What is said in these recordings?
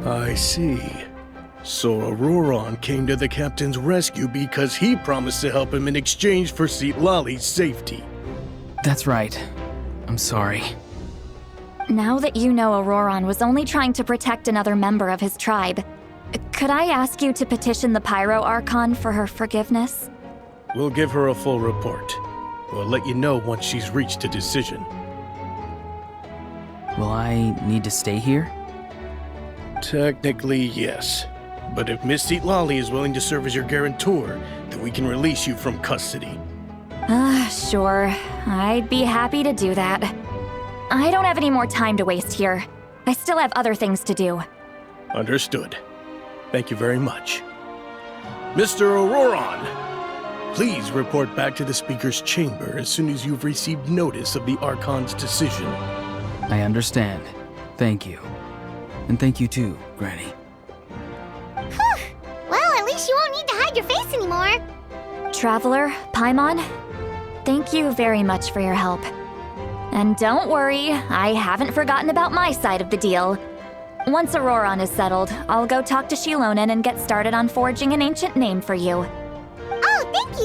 I see. So Auroron came to the captain's rescue because he promised to help him in exchange for Lali's safety. That's right. I'm sorry. Now that you know Auroron was only trying to protect another member of his tribe, could I ask you to petition the Pyro Archon for her forgiveness? We'll give her a full report. We'll let you know once she's reached a decision. Will I need to stay here? Technically, yes. But if Miss Lali is willing to serve as your guarantor, then we can release you from custody. Sure. I'd be happy to do that. I don't have any more time to waste here. I still have other things to do. Understood. Thank you very much. Mr. Auroron, please report back to the Speaker's chamber as soon as you've received notice of the Archon's decision. I understand. Thank you. And thank you too, Granny. Well, at least you won't need to hide your face anymore. Traveler, Paimon, thank you very much for your help. And don't worry, I haven't forgotten about my side of the deal. Once Auroron is settled, I'll go talk to Shilonen and get started on forging an ancient name for you. Oh, thank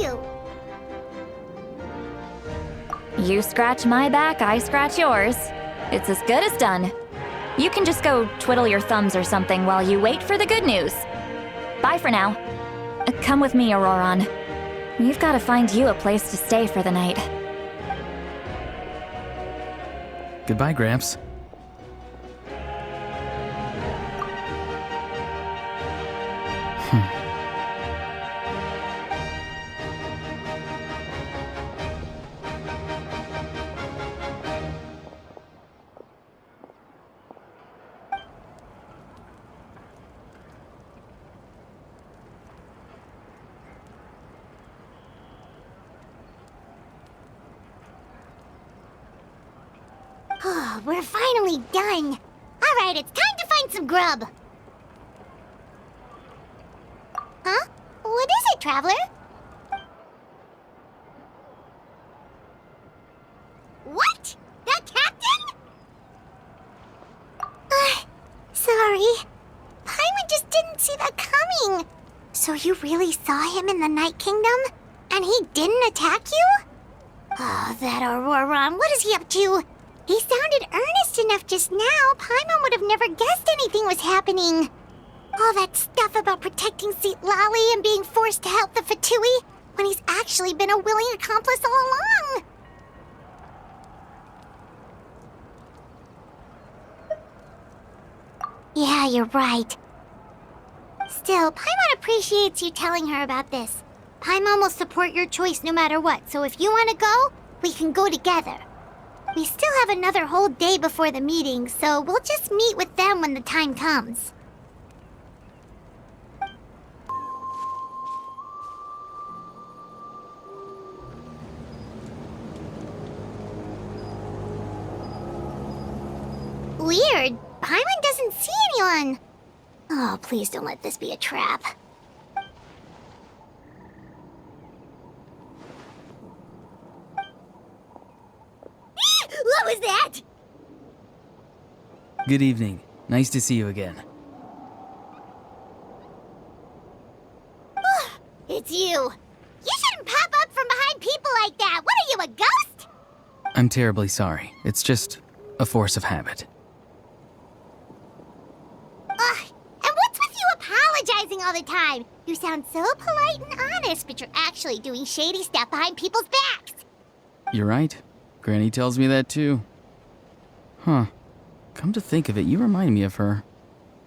you. You scratch my back, I scratch yours. It's as good as done. You can just go twiddle your thumbs or something while you wait for the good news. Bye for now. Come with me, Auroron. We've got to find you a place to stay for the night. Goodbye, Gramps. Oh, we're finally done. All right, it's time to find some grub. Huh? What is it, Traveler? What? That captain? Sorry. Paimon just didn't see that coming. So you really saw him in the Night Kingdom? And he didn't attack you? Oh, that Auroron, what is he up to? He sounded earnest enough just now. Paimon would have never guessed anything was happening. All that stuff about protecting Lali and being forced to help the Fatui when he's actually been a willing accomplice all along. Yeah, you're right. Still, Paimon appreciates you telling her about this. Paimon will support your choice no matter what, so if you want to go, we can go together. We still have another whole day before the meeting, so we'll just meet with them when the time comes. Weird. Paimon doesn't see anyone. Oh, please don't let this be a trap. What was that? Good evening. Nice to see you again. It's you. You shouldn't pop up from behind people like that. What are you, a ghost? I'm terribly sorry. It's just a force of habit. And what's with you apologizing all the time? You sound so polite and honest, but you're actually doing shady stuff behind people's backs. You're right. Granny tells me that too. Huh. Come to think of it, you remind me of her.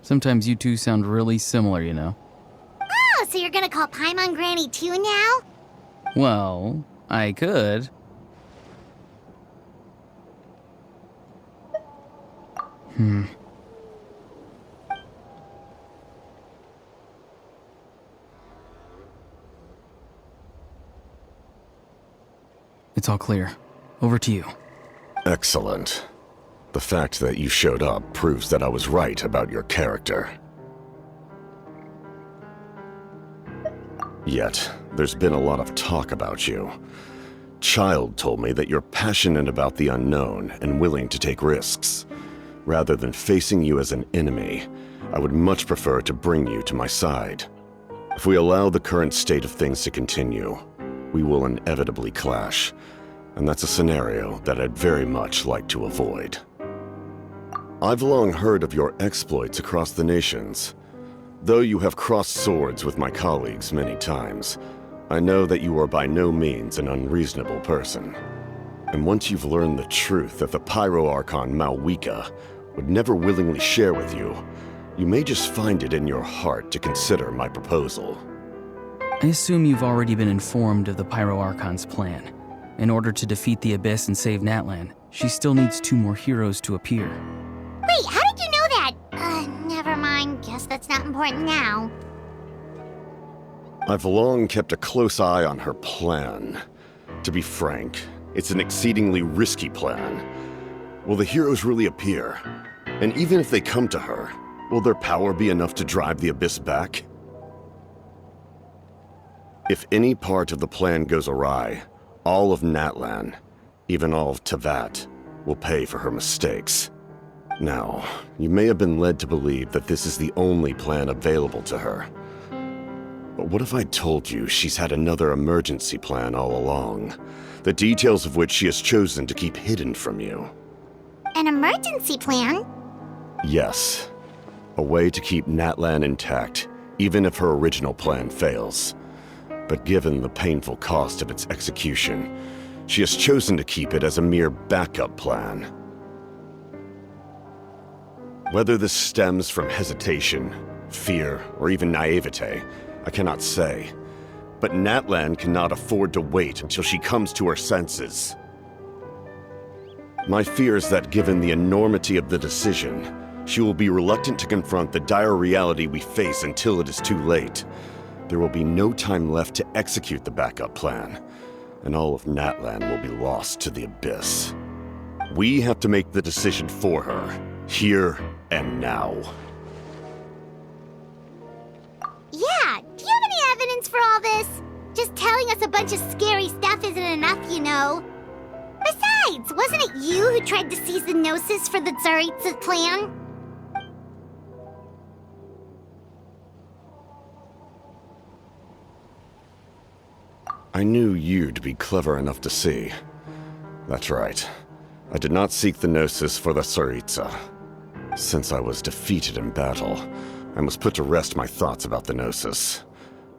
Sometimes you two sound really similar, you know. Oh, so you're gonna call Paimon Granny too now? Well, I could. It's all clear. Over to you. Excellent. The fact that you showed up proves that I was right about your character. Yet, there's been a lot of talk about you. Child told me that you're passionate about the unknown and willing to take risks. Rather than facing you as an enemy, I would much prefer to bring you to my side. If we allow the current state of things to continue, we will inevitably clash, and that's a scenario that I'd very much like to avoid. I've long heard of your exploits across the nations. Though you have crossed swords with my colleagues many times, I know that you are by no means an unreasonable person. And once you've learned the truth that the Pyro Archon Malwika would never willingly share with you, you may just find it in your heart to consider my proposal. I assume you've already been informed of the Pyro Archon's plan. In order to defeat the Abyss and save Natlan, she still needs 2 more heroes to appear. Wait, how did you know that? Never mind. Guess that's not important now. I've long kept a close eye on her plan. To be frank, it's an exceedingly risky plan. Will the heroes really appear? And even if they come to her, will their power be enough to drive the Abyss back? If any part of the plan goes awry, all of Natlan, even all of Tevat, will pay for her mistakes. Now, you may have been led to believe that this is the only plan available to her. But what if I told you she's had another emergency plan all along, the details of which she has chosen to keep hidden from you? An emergency plan? Yes. A way to keep Natlan intact, even if her original plan fails. But given the painful cost of its execution, she has chosen to keep it as a mere backup plan. Whether this stems from hesitation, fear, or even naivete, I cannot say. But Natlan cannot afford to wait until she comes to her senses. My fear is that given the enormity of the decision, she will be reluctant to confront the dire reality we face until it is too late. There will be no time left to execute the backup plan, and all of Natlan will be lost to the Abyss. We have to make the decision for her, here and now. Yeah, do you have any evidence for all this? Just telling us a bunch of scary stuff isn't enough, you know. Besides, wasn't it you who tried to seize the Gnosis for the Tsaritsa plan? I knew you'd be clever enough to see. That's right. I did not seek the Gnosis for the Tsaritsa. Since I was defeated in battle, I must put to rest my thoughts about the Gnosis.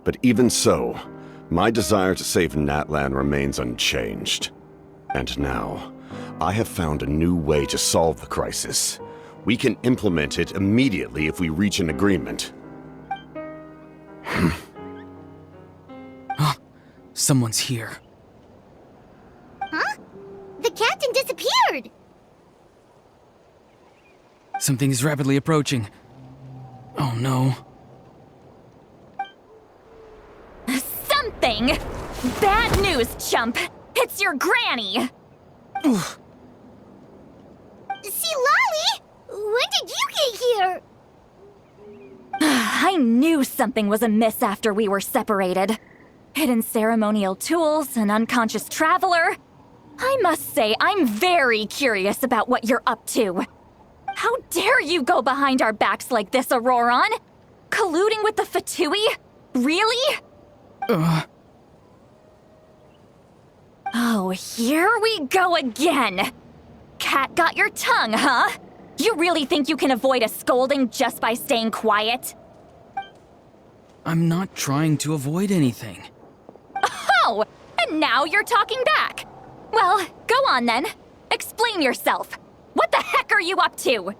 But even so, my desire to save Natlan remains unchanged. And now, I have found a new way to solve the crisis. We can implement it immediately if we reach an agreement. Someone's here. Huh? The captain disappeared! Something is rapidly approaching. Oh no. Something! Bad news, chump! It's your granny! See, Lolly? When did you get here? I knew something was amiss after we were separated. Hidden ceremonial tools, an unconscious traveler. I must say, I'm very curious about what you're up to. How dare you go behind our backs like this, Auroron? Colluding with the Fatui? Really? Oh, here we go again. Cat got your tongue, huh? You really think you can avoid a scolding just by staying quiet? I'm not trying to avoid anything. Oh, and now you're talking back. Well, go on then. Explain yourself. What the heck are you up to?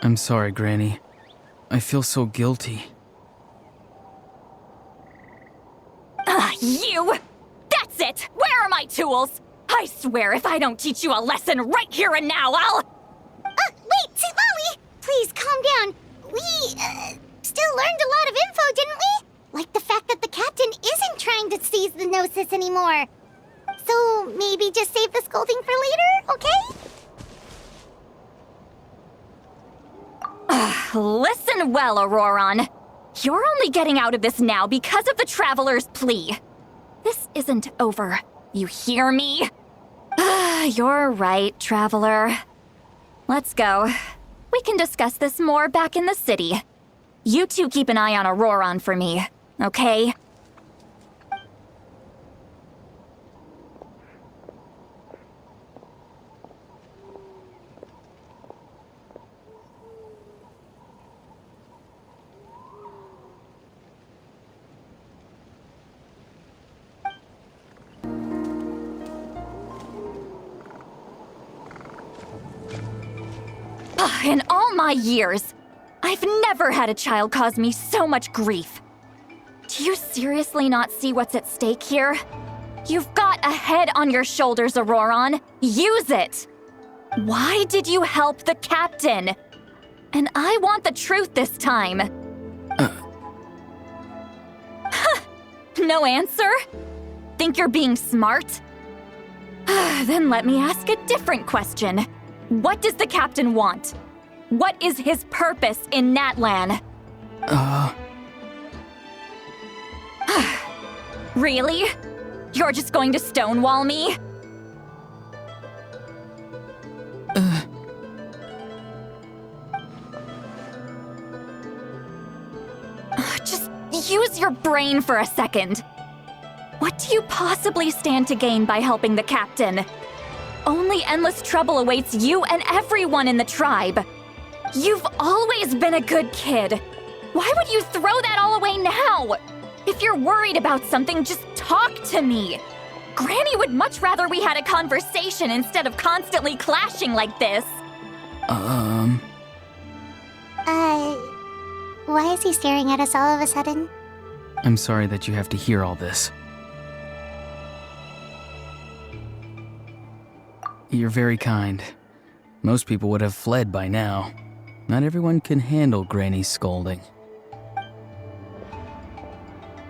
I'm sorry, Granny. I feel so guilty. You! That's it! Where are my tools? I swear if I don't teach you a lesson right here and now, I'll... Wait, see, Lolly! Please, calm down. We, still learned a lot of info, didn't we? Like the fact that the captain isn't trying to seize the Gnosis anymore. So, maybe just save the scolding for later, okay? Listen well, Auroron. You're only getting out of this now because of the Traveler's plea. This isn't over. You hear me? You're right, Traveler. Let's go. We can discuss this more back in the city. You two keep an eye on Auroron for me, okay? In all my years, I've never had a child cause me so much grief. Do you seriously not see what's at stake here? You've got a head on your shoulders, Auroron. Use it! Why did you help the captain? And I want the truth this time. No answer? Think you're being smart? Then let me ask a different question. What does the captain want? What is his purpose in Natlan? Really? You're just going to stonewall me? Just use your brain for a second. What do you possibly stand to gain by helping the captain? Only endless trouble awaits you and everyone in the tribe. You've always been a good kid. Why would you throw that all away now? If you're worried about something, just talk to me. Granny would much rather we had a conversation instead of constantly clashing like this. Why is he staring at us all of a sudden? I'm sorry that you have to hear all this. You're very kind. Most people would have fled by now. Not everyone can handle Granny's scolding.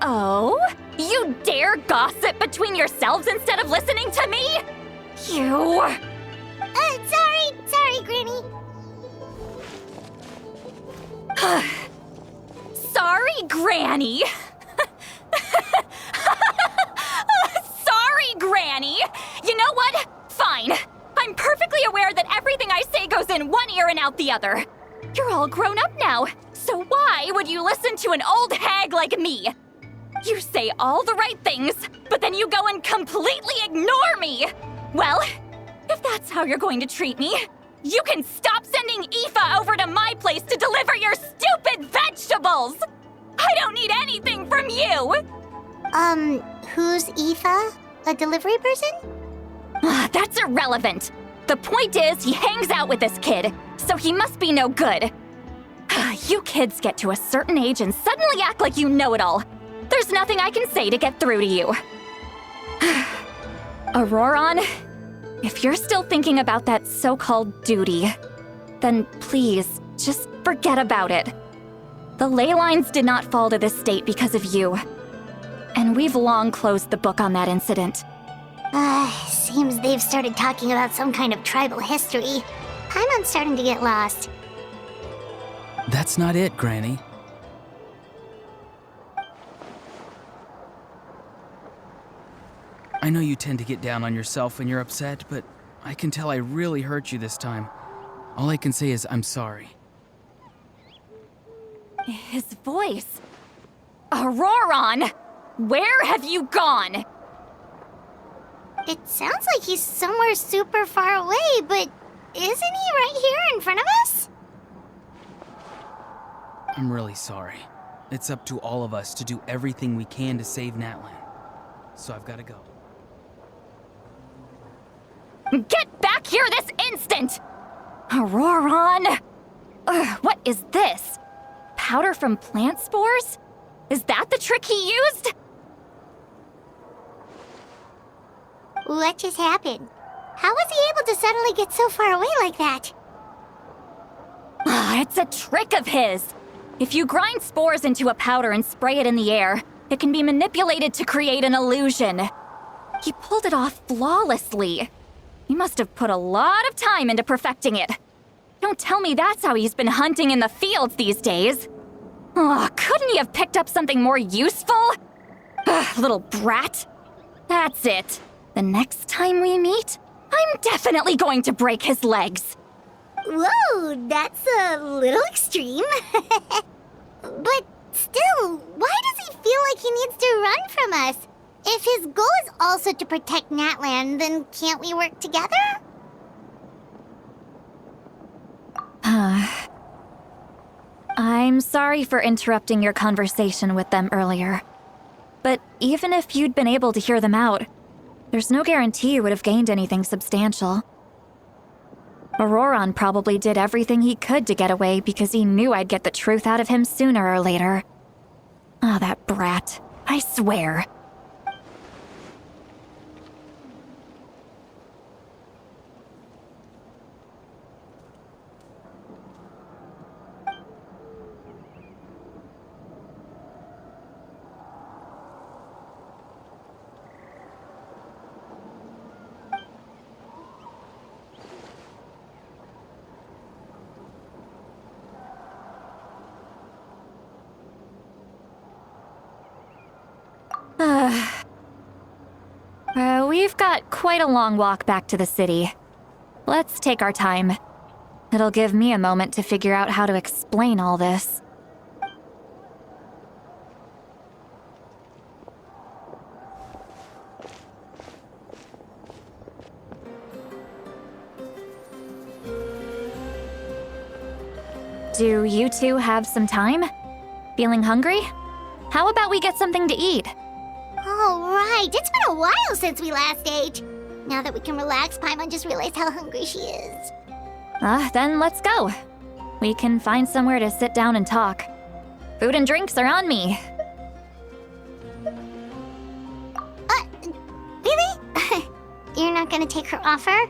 Oh? You dare gossip between yourselves instead of listening to me? You... Sorry, Granny. Sorry, Granny. Sorry, Granny. You know what? Fine. I'm perfectly aware that everything I say goes in one ear and out the other. You're all grown up now, so why would you listen to an old hag like me? You say all the right things, but then you go and completely ignore me. Well, if that's how you're going to treat me, you can stop sending Aoife over to my place to deliver your stupid vegetables! I don't need anything from you! Who's Aoife? A delivery person? That's irrelevant. The point is, he hangs out with this kid, so he must be no good. You kids get to a certain age and suddenly act like you know it all. There's nothing I can say to get through to you. Auroron, if you're still thinking about that so-called duty, then please, just forget about it. The ley lines did not fall to this state because of you. And we've long closed the book on that incident. Seems they've started talking about some kind of tribal history. I'm starting to get lost. That's not it, Granny. I know you tend to get down on yourself when you're upset, but I can tell I really hurt you this time. All I can say is I'm sorry. His voice. Auroron! Where have you gone? It sounds like he's somewhere super far away, but isn't he right here in front of us? I'm really sorry. It's up to all of us to do everything we can to save Natlan. So I've got to go. Get back here this instant! Auroron! What is this? Powder from plant spores? Is that the trick he used? What just happened? How was he able to suddenly get so far away like that? It's a trick of his. If you grind spores into a powder and spray it in the air, it can be manipulated to create an illusion. He pulled it off flawlessly. He must have put a lot of time into perfecting it. Don't tell me that's how he's been hunting in the fields these days. Couldn't he have picked up something more useful? Little brat. That's it. The next time we meet, I'm definitely going to break his legs. Whoa, that's a little extreme. But still, why does he feel like he needs to run from us? If his goal is also to protect Natlan, then can't we work together? I'm sorry for interrupting your conversation with them earlier. But even if you'd been able to hear them out, there's no guarantee you would have gained anything substantial. Auroron probably did everything he could to get away because he knew I'd get the truth out of him sooner or later. Ah, that brat. I swear. We've got quite a long walk back to the city. Let's take our time. It'll give me a moment to figure out how to explain all this. Do you two have some time? Feeling hungry? How about we get something to eat? Oh, right. It's been a while since we last ate. Now that we can relax, Paimon just realized how hungry she is. Then let's go. We can find somewhere to sit down and talk. Food and drinks are on me. Really? You're not gonna take her offer?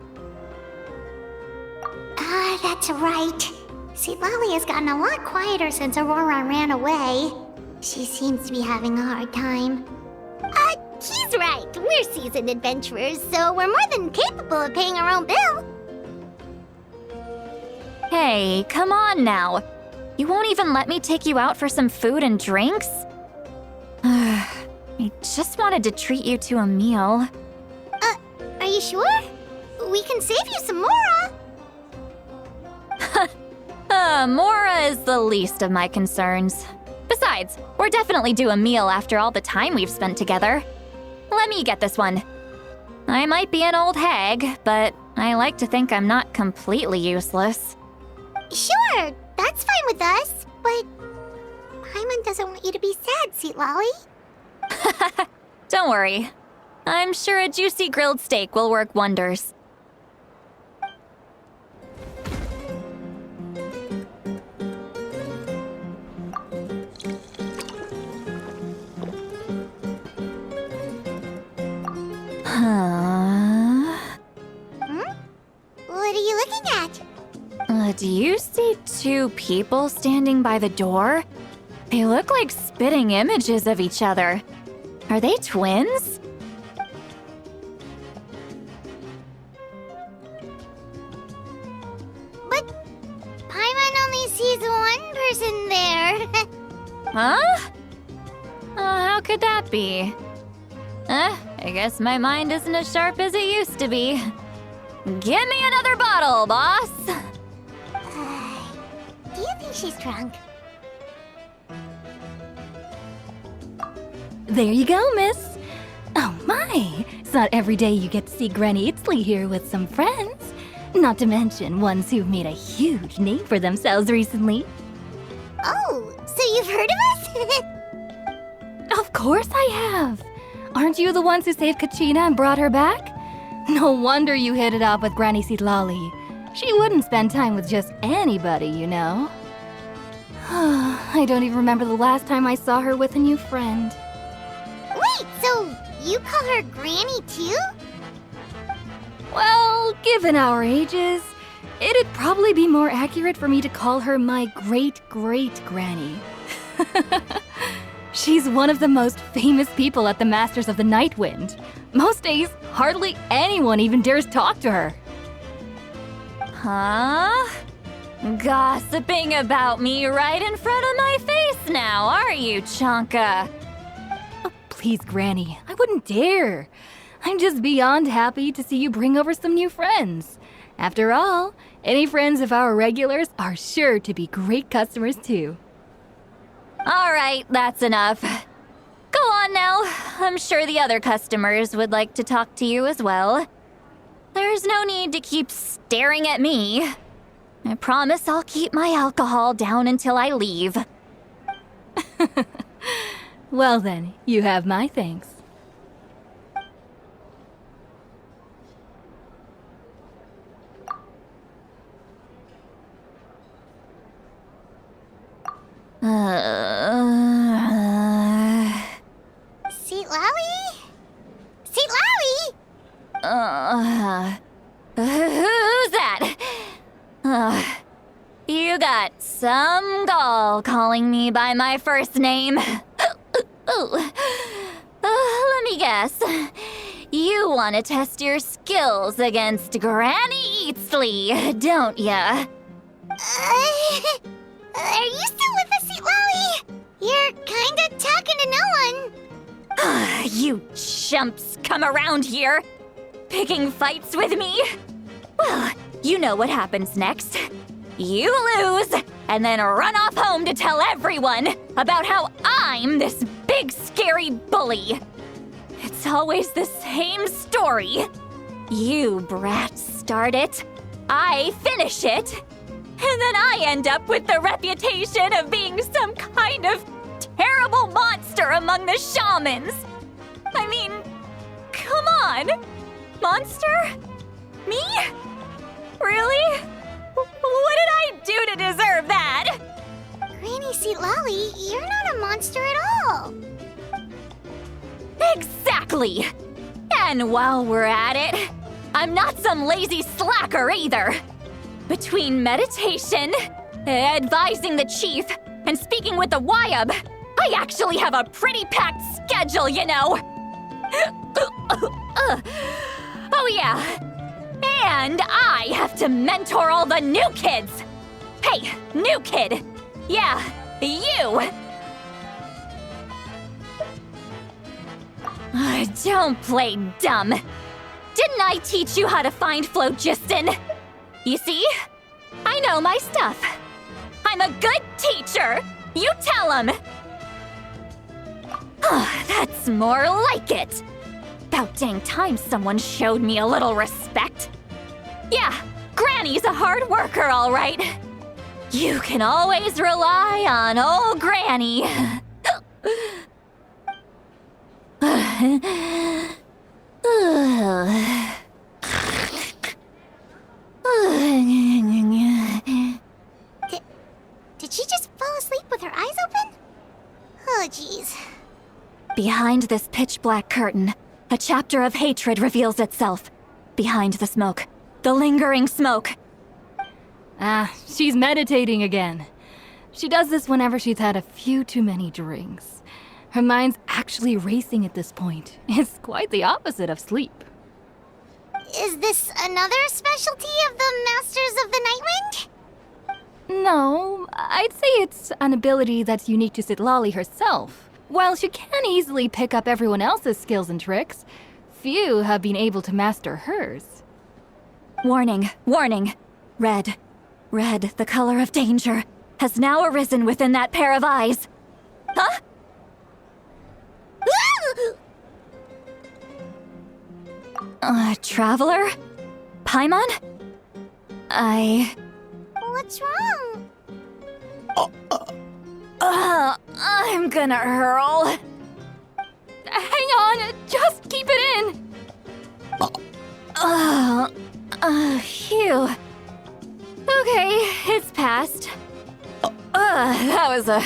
Ah, that's right. See, Lolly has gotten a lot quieter since Aurora ran away. She seems to be having a hard time. He's right. We're seasoned adventurers, so we're more than capable of paying our own bill. Hey, come on now. You won't even let me take you out for some food and drinks? I just wanted to treat you to a meal. Are you sure? We can save you some Mora. Mora is the least of my concerns. Besides, we're definitely due a meal after all the time we've spent together. Let me get this one. I might be an old hag, but I like to think I'm not completely useless. Sure, that's fine with us, but Paimon doesn't want you to be sad, Sweet Lolly. Don't worry. I'm sure a juicy grilled steak will work wonders. What are you looking at? Do you see two people standing by the door? They look like spitting images of each other. Are they twins? But Paimon only sees one person there. Huh? How could that be? I guess my mind isn't as sharp as it used to be. Give me another bottle, boss! Do you think she's drunk? There you go, miss. Oh my, it's not every day you get to see Granny Itzley here with some friends. Not to mention ones who've made a huge name for themselves recently. Oh, so you've heard of us? Of course I have. Aren't you the ones who saved Kachina and brought her back? No wonder you hit it off with Granny Sitlali. She wouldn't spend time with just anybody, you know. I don't even remember the last time I saw her with a new friend. Wait, so you call her Granny too? Well, given our ages, it'd probably be more accurate for me to call her my great-great-granny. She's one of the most famous people at the Masters of the Night Wind. Most days, hardly anyone even dares talk to her. Huh? Gossiping about me right in front of my face now, are you, Chonka? Oh, please, Granny, I wouldn't dare. I'm just beyond happy to see you bring over some new friends. After all, any friends of our regulars are sure to be great customers too. All right, that's enough. Go on now. I'm sure the other customers would like to talk to you as well. There's no need to keep staring at me. I promise I'll keep my alcohol down until I leave. Well then, you have my thanks. Seat Lally? Seat Lally? Who's that? You got some gall calling me by my first name. Let me guess. You want to test your skills against Granny Eatsley, don't ya? Are you still with us, Seat Lally? You're kinda talking to no one. You chumps come around here, picking fights with me? Well, you know what happens next. You lose, and then run off home to tell everyone about how I'm this big scary bully. It's always the same story. You brats start it, I finish it, and then I end up with the reputation of being some kind of terrible monster among the shamans. I mean, come on. Monster? Me? Really? What did I do to deserve that? Granny Seat Lally, you're not a monster at all. Exactly. And while we're at it, I'm not some lazy slacker either. Between meditation, advising the chief, and speaking with the Wyab, I actually have a pretty packed schedule, you know. Oh yeah. And I have to mentor all the new kids. Hey, new kid. Yeah, you. Don't play dumb. Didn't I teach you how to find phlogiston? You see? I know my stuff. I'm a good teacher. You tell him. That's more like it. About dang time someone showed me a little respect. Yeah, Granny's a hard worker, all right. You can always rely on old Granny. Did she just fall asleep with her eyes open? Oh, jeez. Behind this pitch-black curtain, a chapter of hatred reveals itself. Behind the smoke. The lingering smoke. She's meditating again. She does this whenever she's had a few too many drinks. Her mind's actually racing at this point. It's quite the opposite of sleep. Is this another specialty of the Masters of the Nightwind? No, I'd say it's an ability that's unique to Citlali herself. While she can easily pick up everyone else's skills and tricks, few have been able to master hers. Warning, warning. Red, the color of danger, has now arisen within that pair of eyes. Huh? Traveler? Paimon? What's wrong? I'm gonna hurl. Hang on, just keep it in! Phew. Okay, it's passed. That was a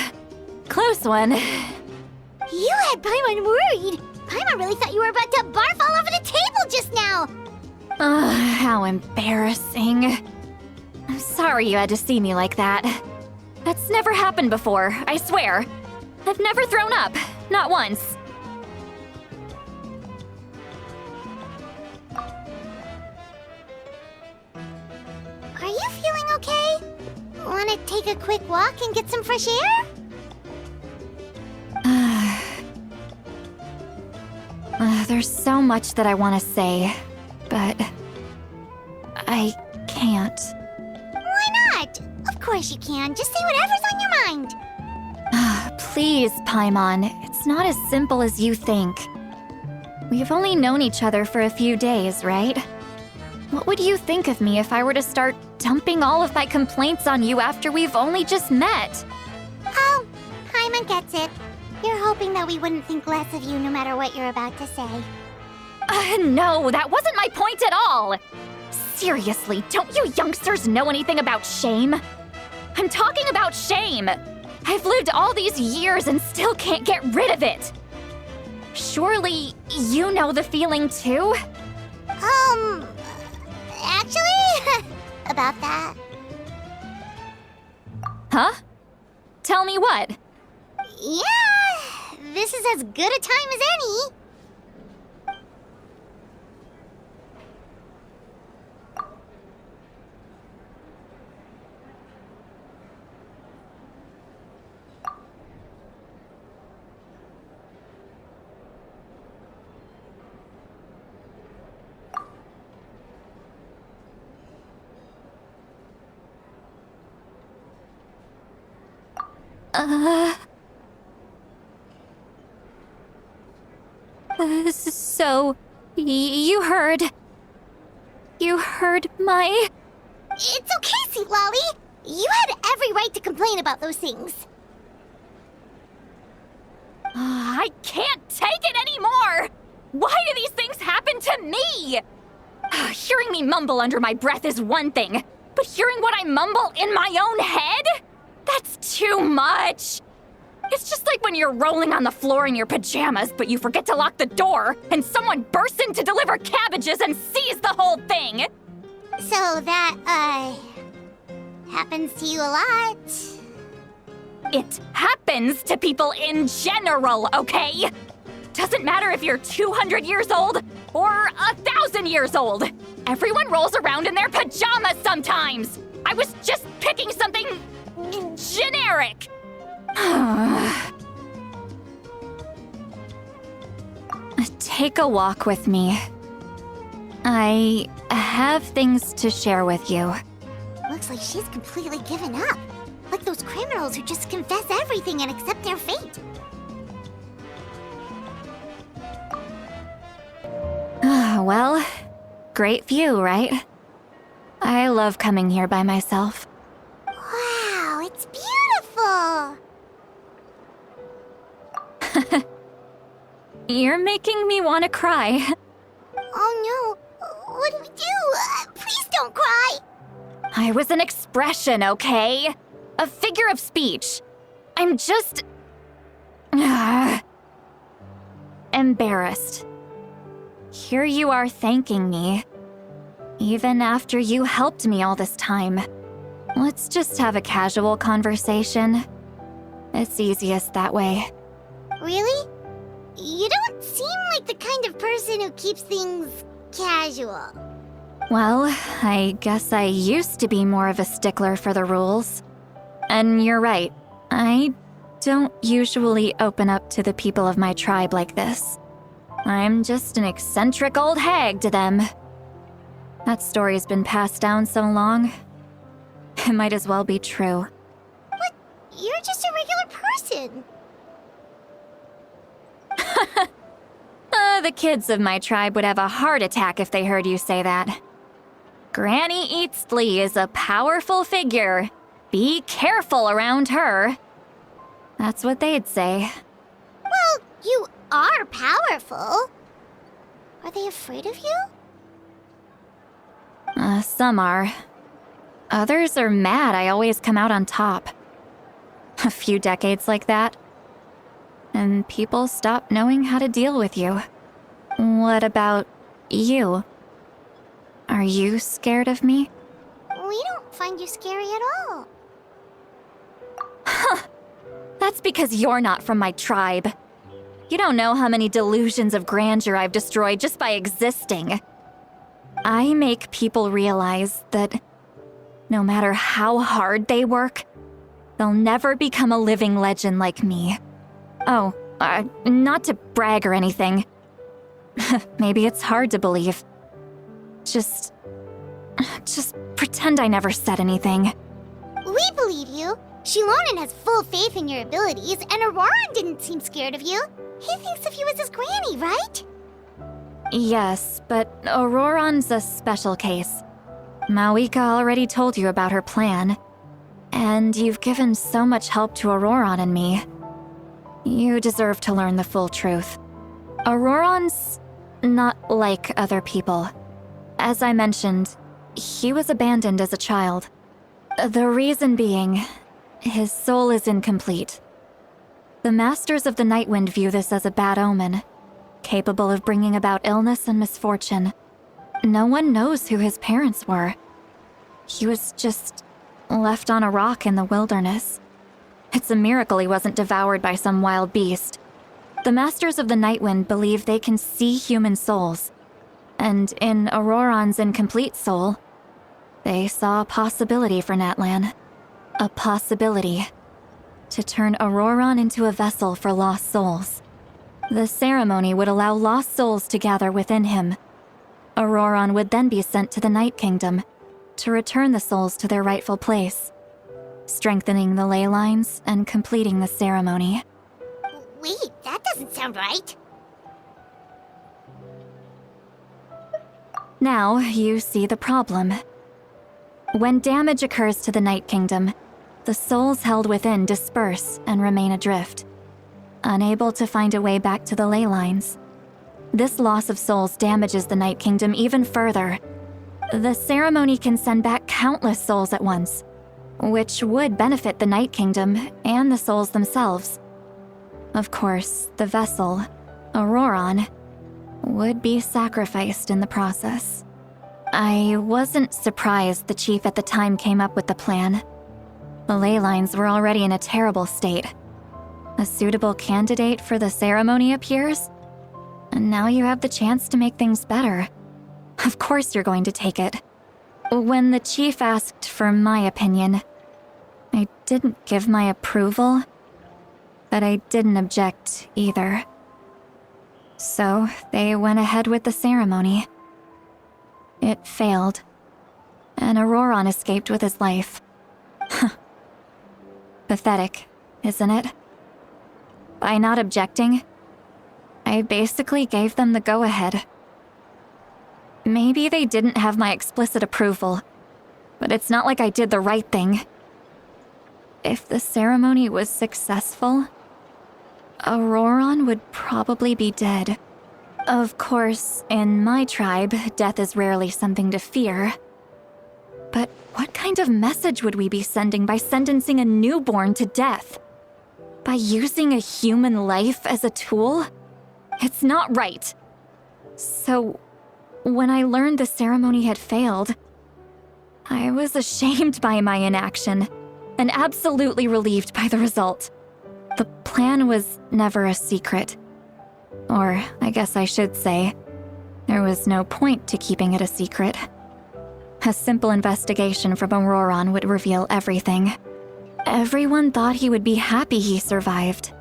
close one. You had Paimon worried. Paimon really thought you were about to barf all over the table just now. How embarrassing. I'm sorry you had to see me like that. That's never happened before, I swear. I've never thrown up, not once. Are you feeling okay? Want to take a quick walk and get some fresh air? There's so much that I want to say, but I can't. Why not? Of course you can. Just say whatever's on your mind. Please, Paimon, it's not as simple as you think. We've only known each other for a few days, right? What would you think of me if I were to start dumping all of my complaints on you after we've only just met? Oh, Paimon gets it. You're hoping that we wouldn't think less of you no matter what you're about to say. No, that wasn't my point at all! Seriously, don't you youngsters know anything about shame? I'm talking about shame! I've lived all these years and still can't get rid of it! Surely, you know the feeling too? Actually, about that. Huh? Tell me what? Yeah, this is as good a time as any. So, you heard my... It's okay, Sweet Lolly. You had every right to complain about those things. I can't take it anymore! Why do these things happen to me? Hearing me mumble under my breath is one thing, but hearing what I mumble in my own head? That's too much! It's just like when you're rolling on the floor in your pajamas, but you forget to lock the door, and someone bursts in to deliver cabbages and sees the whole thing! So that, happens to you a lot. It happens to people in general, okay? Doesn't matter if you're 200 years old or 1,000 years old. Everyone rolls around in their pajamas sometimes. I was just picking something generic. Take a walk with me. I have things to share with you. Looks like she's completely given up. Like those criminals who just confess everything and accept their fate. Well, great view, right? I love coming here by myself. Wow, it's beautiful! You're making me want to cry. Oh no, what do we do? Please don't cry! I was an expression, okay? A figure of speech. I'm just... embarrassed. Here you are thanking me. Even after you helped me all this time. Let's just have a casual conversation. It's easiest that way. Really? You don't seem like the kind of person who keeps things casual. Well, I guess I used to be more of a stickler for the rules. And you're right, I don't usually open up to the people of my tribe like this. I'm just an eccentric old hag to them. That story's been passed down so long, it might as well be true. But you're just a regular person. The kids of my tribe would have a heart attack if they heard you say that. Granny Eatsley is a powerful figure. Be careful around her. That's what they'd say. Well, you are powerful. Are they afraid of you? Some are. Others are mad I always come out on top. A few decades like that, and people stop knowing how to deal with you. What about you? Are you scared of me? We don't find you scary at all. That's because you're not from my tribe. You don't know how many delusions of grandeur I've destroyed just by existing. I make people realize that no matter how hard they work, they'll never become a living legend like me. Oh, not to brag or anything. Maybe it's hard to believe. Just pretend I never said anything. We believe you. Shilonen has full faith in your abilities, and Auroran didn't seem scared of you. He thinks of you as his granny, right? Yes, but Auroran's a special case. Mawika already told you about her plan. And you've given so much help to Auroran and me. You deserve to learn the full truth. Auroran's not like other people. As I mentioned, he was abandoned as a child. The reason being, his soul is incomplete. The Masters of the Nightwind view this as a bad omen, capable of bringing about illness and misfortune. No one knows who his parents were. He was just left on a rock in the wilderness. It's a miracle he wasn't devoured by some wild beast. The Masters of the Nightwind believe they can see human souls, and in Auroran's incomplete soul, they saw a possibility for Natlan. A possibility to turn Auroran into a vessel for lost souls. The ceremony would allow lost souls to gather within him. Auroran would then be sent to the Night Kingdom to return the souls to their rightful place, strengthening the ley lines and completing the ceremony. Wait, that doesn't sound right. Now you see the problem. When damage occurs to the Night Kingdom, the souls held within disperse and remain adrift, unable to find a way back to the ley lines. This loss of souls damages the Night Kingdom even further. The ceremony can send back countless souls at once, which would benefit the Night Kingdom and the souls themselves. Of course, the vessel, Auroran, would be sacrificed in the process. I wasn't surprised the chief at the time came up with the plan. The ley lines were already in a terrible state. A suitable candidate for the ceremony appears, and now you have the chance to make things better. Of course you're going to take it. When the chief asked for my opinion, I didn't give my approval, but I didn't object either. So they went ahead with the ceremony. It failed, and Auroran escaped with his life. Pathetic, isn't it? By not objecting, I basically gave them the go-ahead. Maybe they didn't have my explicit approval, but it's not like I did the right thing. If the ceremony was successful, Auroran would probably be dead. Of course, in my tribe, death is rarely something to fear. But what kind of message would we be sending by sentencing a newborn to death? By using a human life as a tool? It's not right. So, when I learned the ceremony had failed, I was ashamed by my inaction, and absolutely relieved by the result. The plan was never a secret. Or, I guess I should say, there was no point to keeping it a secret. A simple investigation from Auroran would reveal everything. Everyone thought he would be happy he survived,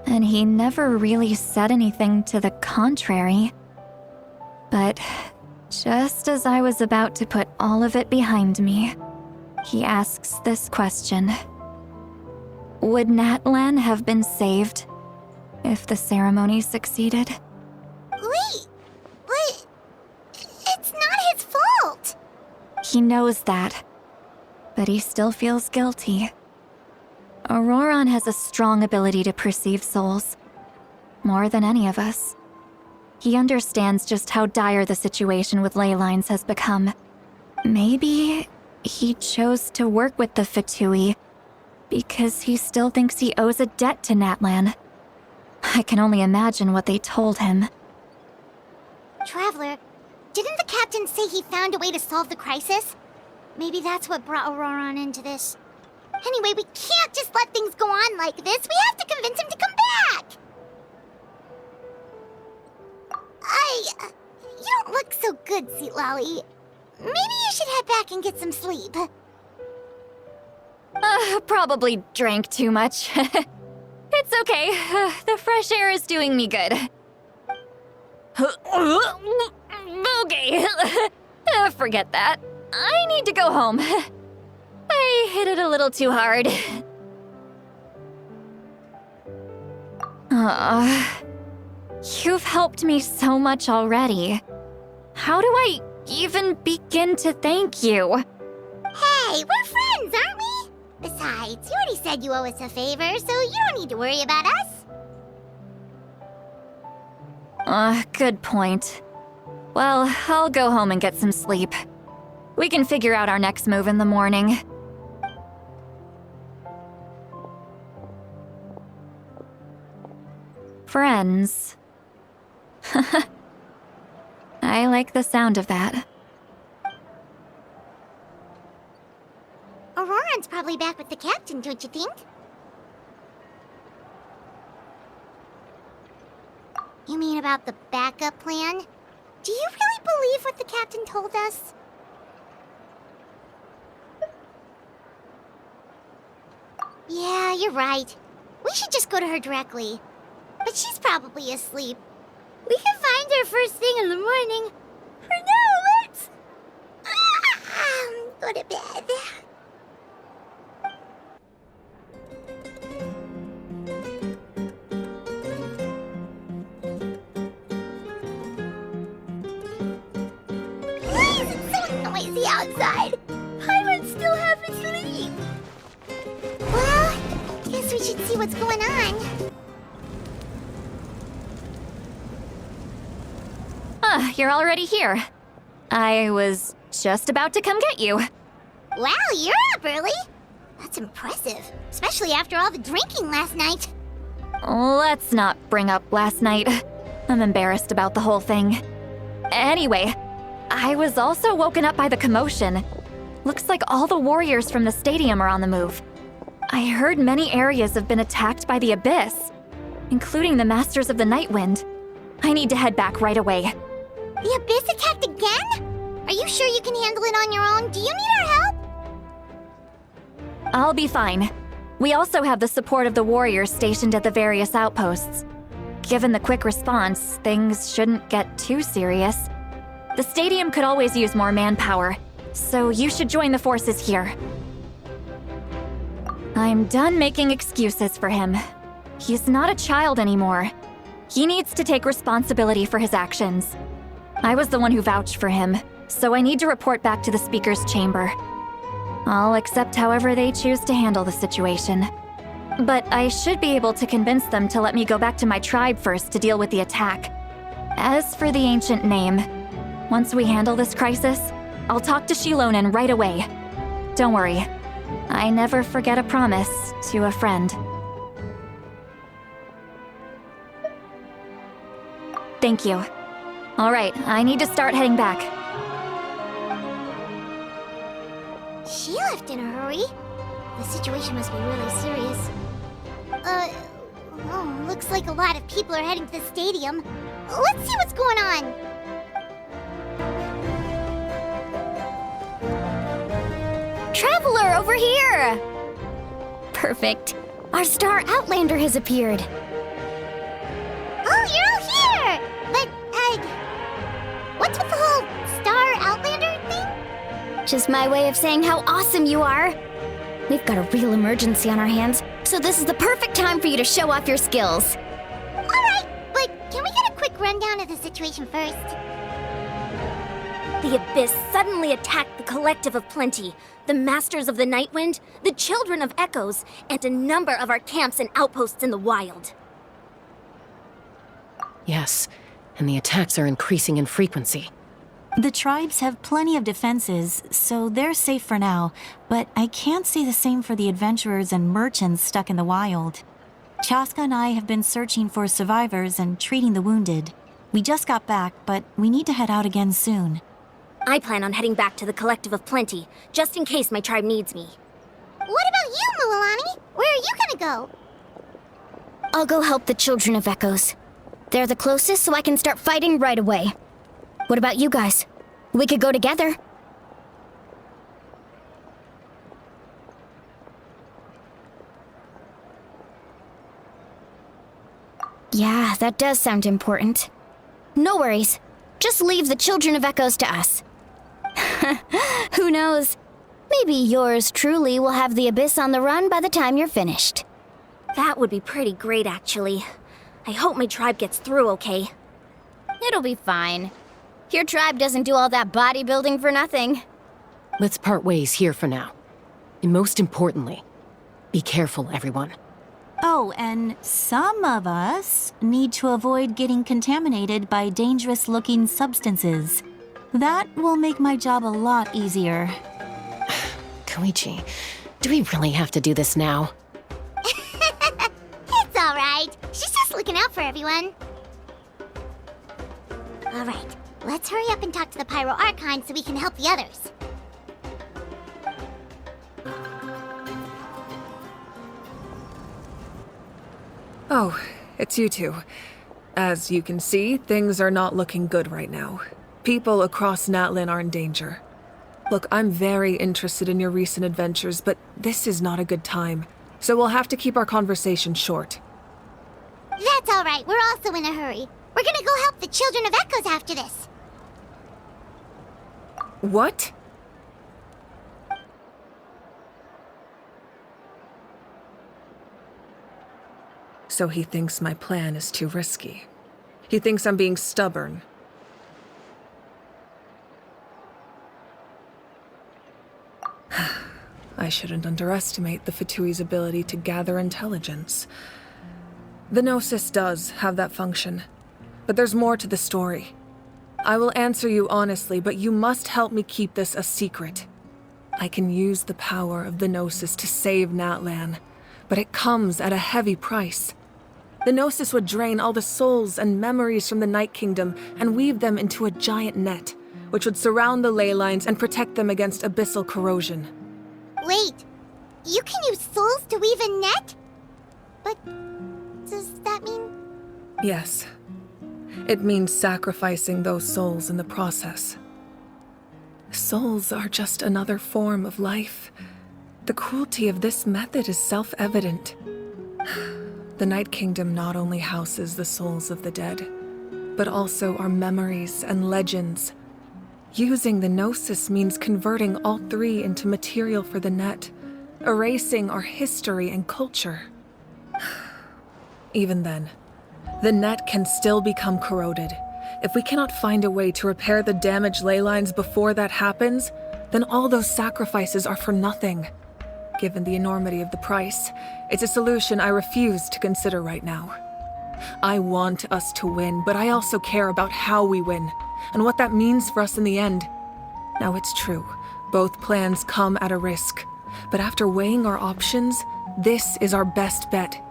and he never really said anything to the contrary. But just as I was about to put all of it behind me, he asks this question. Would Natlan have been saved if the ceremony succeeded? Wait, but it's not his fault. He knows that, but he still feels guilty. Auroran has a strong ability to perceive souls, more than any of us. He understands just how dire the situation with ley lines has become. Maybe he chose to work with the Fatui because he still thinks he owes a debt to Natlan. I can only imagine what they told him. Traveler, didn't the captain say he found a way to solve the crisis? Maybe that's what brought Auroran into this. Anyway, we can't just let things go on like this. We have to convince him to come back! You don't look so good, Seatlolly. Maybe you should head back and get some sleep. Probably drank too much. It's okay. The fresh air is doing me good. Okay. Forget that. I need to go home. I I hit it a little too hard. You've helped me so much already. How do I even begin to thank you? Hey, we're friends, aren't we? Besides, you already said you owe us a favor, so you don't need to worry about us. Good point. Well, I'll go home and get some sleep. We can figure out our next move in the morning. Friends. I like the sound of that. Auroran's probably back with the captain, don't you think? You mean about the backup plan? Do you really believe what the captain told us? Yeah, you're right. We should just go to her directly. But she's probably asleep. We can find her first thing in the morning. For now, let's... go to bed. Why is it so noisy outside? Pirates still haven't sleep. Well, guess we should see what's going on. You're already here. I was just about to come get you. Wow, you're up early. That's impressive, especially after all the drinking last night. Let's not bring up last night. I'm embarrassed about the whole thing. Anyway, I was also woken up by the commotion. Looks like all the warriors from the stadium are on the move. I heard many areas have been attacked by the Abyss, including the Masters of the Nightwind. I need to head back right away. The Abyss attacked again? Are you sure you can handle it on your own? Do you need our help? I'll be fine. We also have the support of the warriors stationed at the various outposts. Given the quick response, things shouldn't get too serious. The stadium could always use more manpower, so you should join the forces here. I'm done making excuses for him. He's not a child anymore. He needs to take responsibility for his actions. I was the one who vouched for him, so I need to report back to the Speaker's chamber. I'll accept however they choose to handle the situation. But I should be able to convince them to let me go back to my tribe first to deal with the attack. As for the ancient name, once we handle this crisis, I'll talk to Shilonen right away. Don't worry, I never forget a promise to a friend. Thank you. All right, I need to start heading back. She left in a hurry. The situation must be really serious. Looks like a lot of people are heading to the stadium. Let's see what's going on. Traveler, over here! Perfect. Our Star Outlander has appeared. Oh, you're all here! But, what's with the whole Star Outlander thing? Just my way of saying how awesome you are. We've got a real emergency on our hands, so this is the perfect time for you to show off your skills. Alright, but can we get a quick rundown of the situation first? The Abyss suddenly attacked the Collective of Plenty, the Masters of the Nightwind, the Children of Echoes, and a number of our camps and outposts in the wild. Yes, and the attacks are increasing in frequency. The tribes have plenty of defenses, so they're safe for now, but I can't say the same for the adventurers and merchants stuck in the wild. Chaska and I have been searching for survivors and treating the wounded. We just got back, but we need to head out again soon. I plan on heading back to the Collective of Plenty, just in case my tribe needs me. What about you, Mualani? Where are you gonna go? I'll go help the Children of Echoes. They're the closest, so I can start fighting right away. What about you guys? We could go together. Yeah, that does sound important. No worries. Just leave the Children of Echoes to us. Who knows? Maybe yours truly will have the Abyss on the run by the time you're finished. That would be pretty great, actually. I hope my tribe gets through okay. It'll be fine. Your tribe doesn't do all that bodybuilding for nothing. Let's part ways here for now. And most importantly, be careful, everyone. Oh, and some of us need to avoid getting contaminated by dangerous-looking substances. That will make my job a lot easier. Koichi, do we really have to do this now? It's alright. She's just looking out for everyone. Alright, let's hurry up and talk to the Pyro Archon so we can help the others. Oh, it's you two. As you can see, things are not looking good right now. People across Natlan are in danger. Look, I'm very interested in your recent adventures, but this is not a good time. So we'll have to keep our conversation short. That's alright, we're also in a hurry. We're gonna go help the Children of Echoes after this. What? So he thinks my plan is too risky. He thinks I'm being stubborn. I shouldn't underestimate the Fatui's ability to gather intelligence. The Gnosis does have that function, but there's more to the story. I will answer you honestly, but you must help me keep this a secret. I can use the power of the Gnosis to save Natlan, but it comes at a heavy price. The Gnosis would drain all the souls and memories from the Night Kingdom and weave them into a giant net, which would surround the ley lines and protect them against abyssal corrosion. Wait, you can use souls to weave a net? But does that mean... Yes. It means sacrificing those souls in the process. Souls are just another form of life. The cruelty of this method is self-evident. The Night Kingdom not only houses the souls of the dead, but also our memories and legends. Using the Gnosis means converting all three into material for the net, erasing our history and culture. Even then, the net can still become corroded. If we cannot find a way to repair the damaged ley lines before that happens, then all those sacrifices are for nothing. Given the enormity of the price, it's a solution I refuse to consider right now. I want us to win, but I also care about how we win, and what that means for us in the end. Now it's true, both plans come at a risk, but after weighing our options, this is our best bet.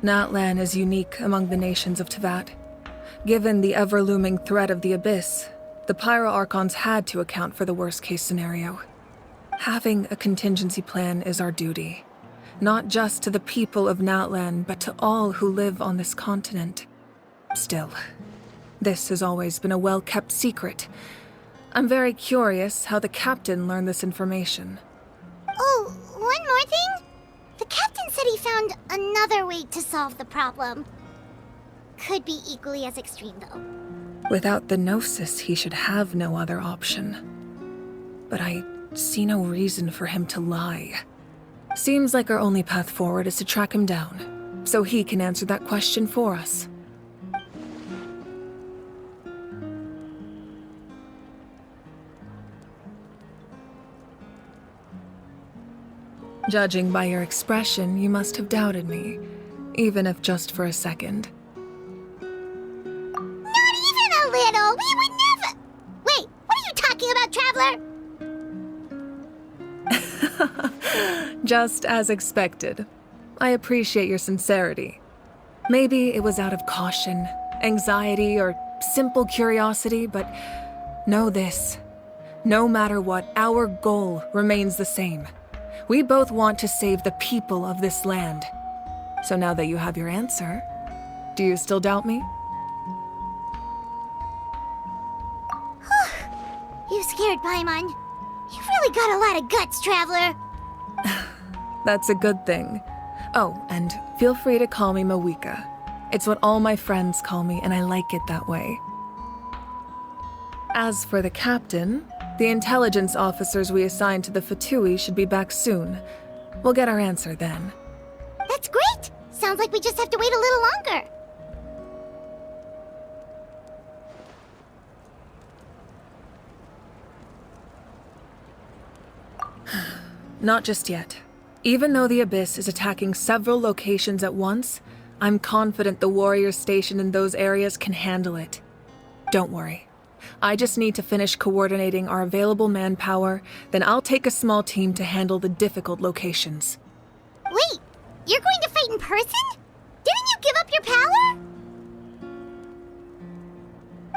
Natlan is unique among the nations of Teyvat. Given the ever-looming threat of the Abyss, the Pyro Archons had to account for the worst-case scenario. Having a contingency plan is our duty, not just to the people of Natlan, but to all who live on this continent. Still, this has always been a well-kept secret. I'm very curious how the captain learned this information. Oh, one more thing? The captain said he found another way to solve the problem. Could be equally as extreme, though. Without the Gnosis, he should have no other option. But I see no reason for him to lie. Seems like our only path forward is to track him down, so he can answer that question for us. Judging by your expression, you must have doubted me, even if just for a second. Not even a little! We would never... Wait, what are you talking about, Traveler? Just as expected. I appreciate your sincerity. Maybe it was out of caution, anxiety, or simple curiosity, but know this. No matter what, our goal remains the same. We both want to save the people of this land. So now that you have your answer, do you still doubt me? You scared Paimon. You've really got a lot of guts, Traveler. That's a good thing. Oh, and feel free to call me Mawika. It's what all my friends call me, and I like it that way. As for the captain, the intelligence officers we assigned to the Fatui should be back soon. We'll get our answer then. That's great! Sounds like we just have to wait a little longer. Not just yet. Even though the Abyss is attacking several locations at once, I'm confident the warriors stationed in those areas can handle it. Don't worry. I just need to finish coordinating our available manpower, then I'll take a small team to handle the difficult locations. Wait, you're going to fight in person? Didn't you give up your power?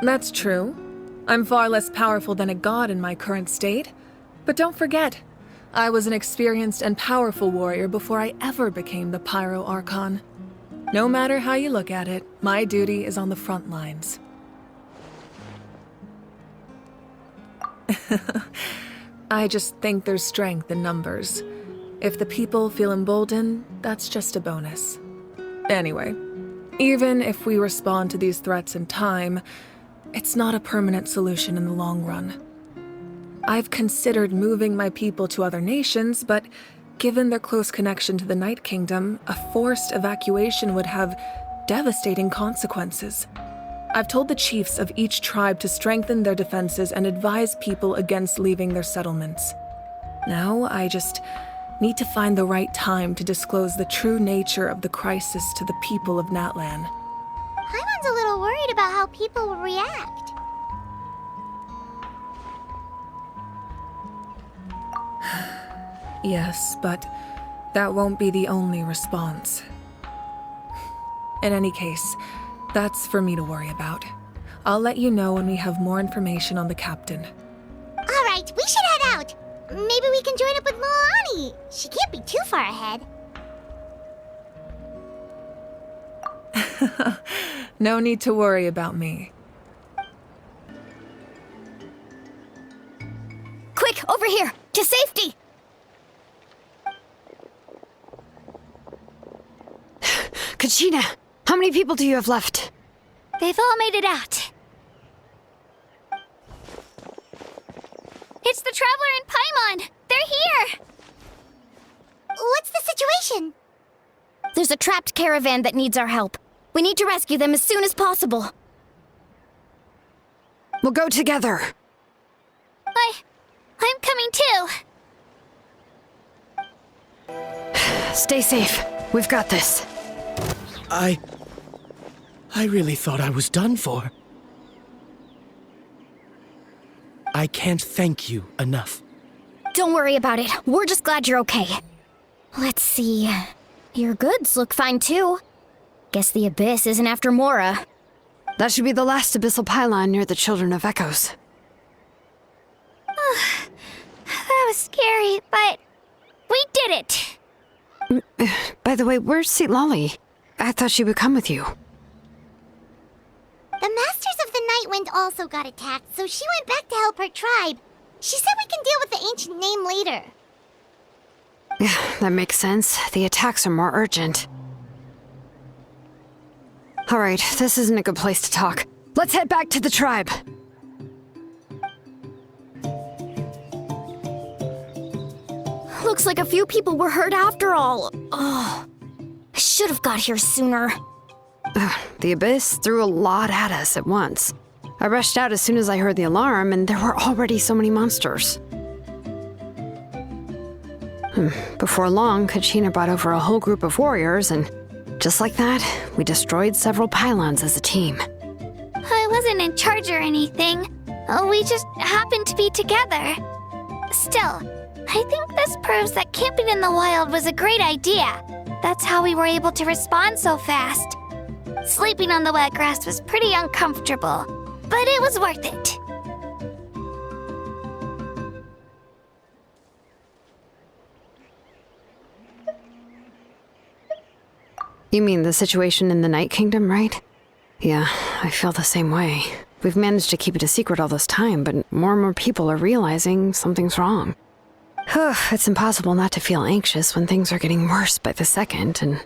That's true. I'm far less powerful than a god in my current state. But don't forget, I was an experienced and powerful warrior before I ever became the Pyro Archon. No matter how you look at it, my duty is on the front lines. I just think there's strength in numbers. If the people feel emboldened, that's just a bonus. Anyway, even if we respond to these threats in time, it's not a permanent solution in the long run. I've considered moving my people to other nations, but given their close connection to the Night Kingdom, a forced evacuation would have devastating consequences. I've told the chiefs of each tribe to strengthen their defenses and advise people against leaving their settlements. Now, I just need to find the right time to disclose the true nature of the crisis to the people of Natlan. Paimon's a little worried about how people will react. Yes, but that won't be the only response. In any case, that's for me to worry about. I'll let you know when we have more information on the captain. All right, we should head out. Maybe we can join up with Moani. She can't be too far ahead. No need to worry about me. Quick, over here! To safety! Kachina, how many people do you have left? They've all made it out. It's the Traveler and Paimon! They're here! What's the situation? There's a trapped caravan that needs our help. We need to rescue them as soon as possible. We'll go together. I'm coming too. Stay safe. We've got this. I really thought I was done for. I can't thank you enough. Don't worry about it. We're just glad you're okay. Let's see. Your goods look fine too. Guess the Abyss isn't after Mora. That should be the last abyssal pylon near the Children of Echoes. That was scary, but we did it. By the way, where's Lolly? I thought she would come with you. The Masters of the Nightwind also got attacked, so she went back to help her tribe. She said we can deal with the ancient name later. Yeah, that makes sense. The attacks are more urgent. Alright, this isn't a good place to talk. Let's head back to the tribe. Looks like a few people were hurt after all. Oh, I should have got here sooner. The Abyss threw a lot at us at once. I rushed out as soon as I heard the alarm, and there were already so many monsters. Before long, Kachina brought over a whole group of warriors, and just like that, we destroyed several pylons as a team. I wasn't in charge or anything. We just happened to be together. Still, I think this proves that camping in the wild was a great idea. That's how we were able to respond so fast. Sleeping on the wet grass was pretty uncomfortable, but it was worth it. You mean the situation in the Night Kingdom, right? Yeah, I feel the same way. We've managed to keep it a secret all this time, but more and more people are realizing something's wrong. It's impossible not to feel anxious when things are getting worse by the second, and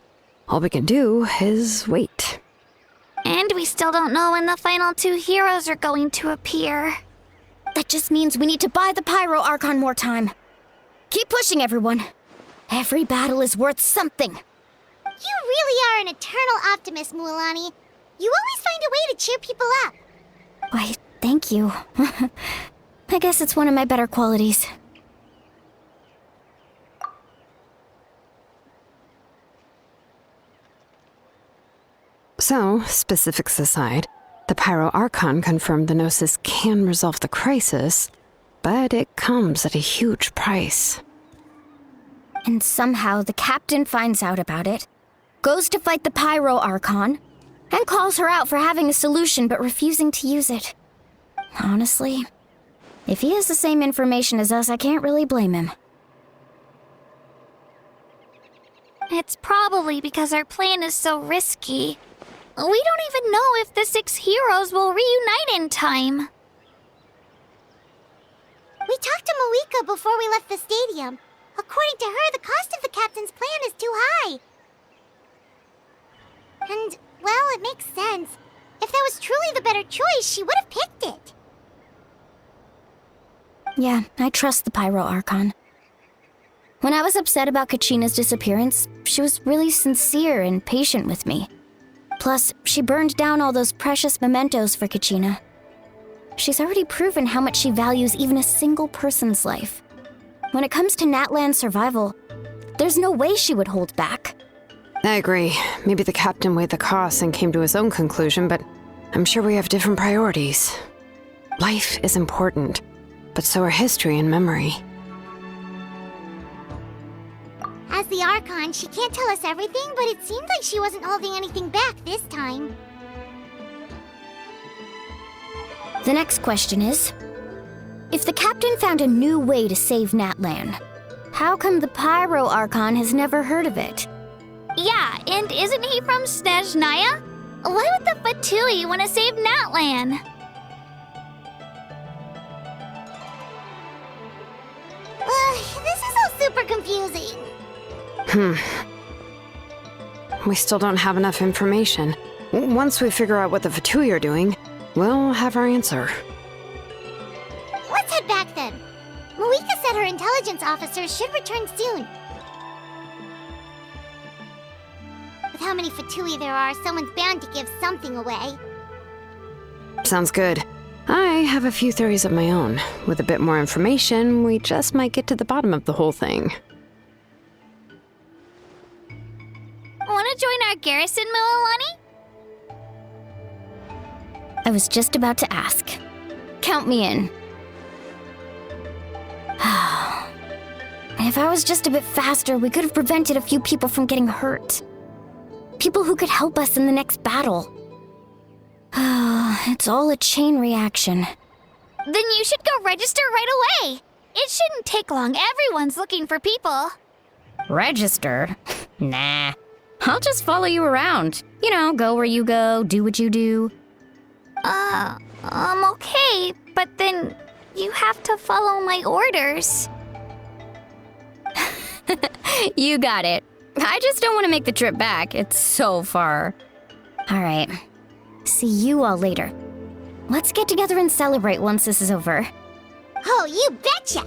all we can do is wait. And we still don't know when the final 2 heroes are going to appear. That just means we need to buy the Pyro Archon more time. Keep pushing, everyone. Every battle is worth something. You really are an eternal optimist, Mualani. You always find a way to cheer people up. Why, thank you. I guess it's one of my better qualities. So, specifics aside, the Pyro Archon confirmed the Gnosis can resolve the crisis, but it comes at a huge price. And somehow the captain finds out about it, goes to fight the Pyro Archon, and calls her out for having a solution but refusing to use it. Honestly, if he has the same information as us, I can't really blame him. It's probably because our plan is so risky. We don't even know if the 6 heroes will reunite in time. We talked to Moika before we left the stadium. According to her, the cost of the captain's plan is too high. And, well, it makes sense. If that was truly the better choice, she would have picked it. Yeah, I trust the Pyro Archon. When I was upset about Kachina's disappearance, she was really sincere and patient with me. Plus, she burned down all those precious mementos for Kachina. She's already proven how much she values even a single person's life. When it comes to Natlan's survival, there's no way she would hold back. I agree. Maybe the captain weighed the costs and came to his own conclusion, but I'm sure we have different priorities. Life is important, but so are history and memory. As the Archon, she can't tell us everything, but it seemed like she wasn't holding anything back this time. The next question is, if the captain found a new way to save Natlan, how come the Pyro Archon has never heard of it? Yeah, and isn't he from Snezhnaya? Why would the Fatui want to save Natlan? This is all super confusing. We still don't have enough information. Once we figure out what the Fatui are doing, we'll have our answer. Let's head back then. Moika said her intelligence officers should return soon. With how many Fatui there are, someone's bound to give something away. Sounds good. I have a few theories of my own. With a bit more information, we just might get to the bottom of the whole thing. Want to join our garrison, Mualani? I was just about to ask. Count me in. If I was just a bit faster, we could have prevented a few people from getting hurt. People who could help us in the next battle. It's all a chain reaction. Then you should go register right away. It shouldn't take long. Everyone's looking for people. Register? Nah. I'll just follow you around. You know, go where you go, do what you do. Okay, but then you have to follow my orders. You got it. I just don't want to make the trip back. It's so far. All right. See you all later. Let's get together and celebrate once this is over. Oh, you betcha!